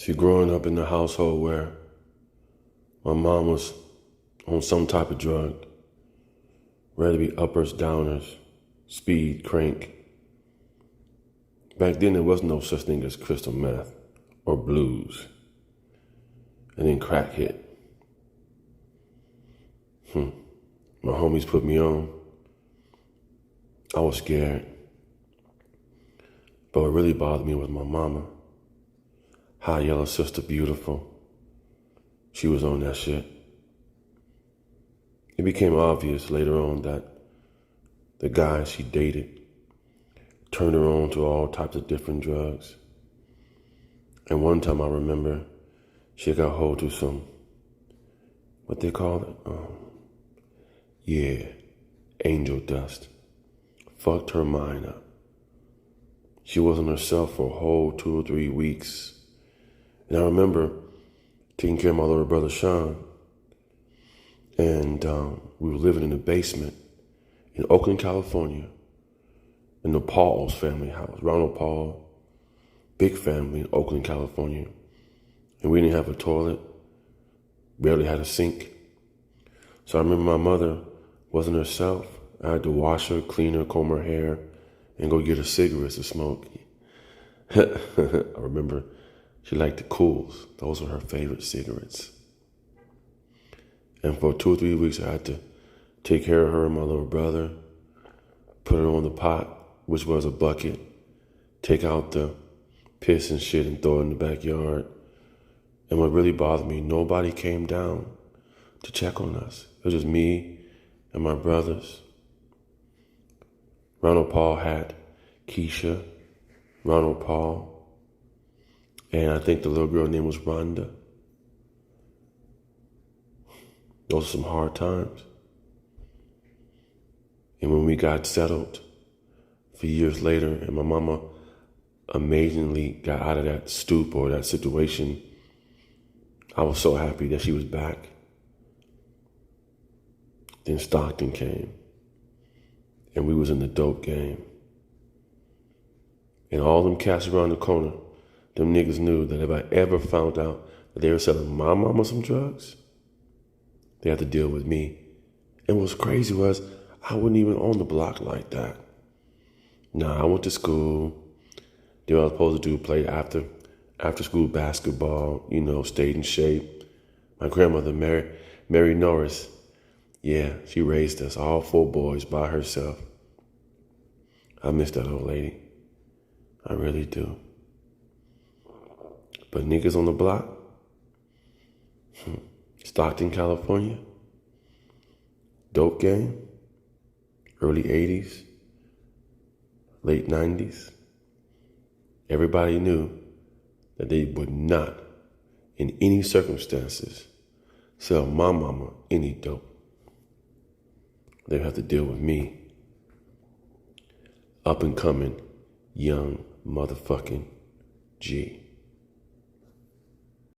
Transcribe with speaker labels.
Speaker 1: See, growing up in a household where my mom was on some type of drug, ready to be uppers, downers, speed, crank. Back then, there was no such thing as crystal meth or blues. And then crack hit. My homies put me on. I was scared. But what really bothered me was my mama. High yellow sister, beautiful. She was on that shit. It became obvious later on that the guy she dated turned her on to all types of different drugs. And one time I remember she got hold to some, what they call it? Angel dust. Fucked her mind up. She wasn't herself for a whole 2 or 3 weeks. And I remember taking care of my little brother Sean. And we were living in the basement in Oakland, California, in the Paul's family house. Ronald Paul, big family in Oakland, California. And we didn't have a toilet, barely had a sink. So I remember my mother wasn't herself. I had to wash her, clean her, comb her hair, and go get her cigarettes to smoke. I remember she liked the Cools. Those were her favorite cigarettes. And for 2 or 3 weeks, I had to take care of her and my little brother, put her on the pot, which was a bucket, take out the piss and shit and throw it in the backyard. And what really bothered me, nobody came down to check on us. It was just me and my brothers. Ronald Paul had Keisha, Ronald Paul, and I think the little girl name was Rhonda. Those are some hard times. And when we got settled for years later, and my mama amazingly got out of that stoop or that situation, I was so happy that she was back. Then Stockton came, and we was in the dope game. And all them cats around the corner, them niggas knew that if I ever found out that they were selling my mama some drugs, they had to deal with me. And what's crazy was I wasn't even on the block like that. Nah, I went to school. Did what I was supposed to do, play after school basketball, stayed in shape. My grandmother, Mary Norris, she raised us, all 4 boys by herself. I miss that old lady. I really do. But niggas on the block, Stockton, California, dope game, early 80s, late 90s. Everybody knew that they would not, in any circumstances, sell my mama any dope. They would have to deal with me, up and coming, young motherfucking G.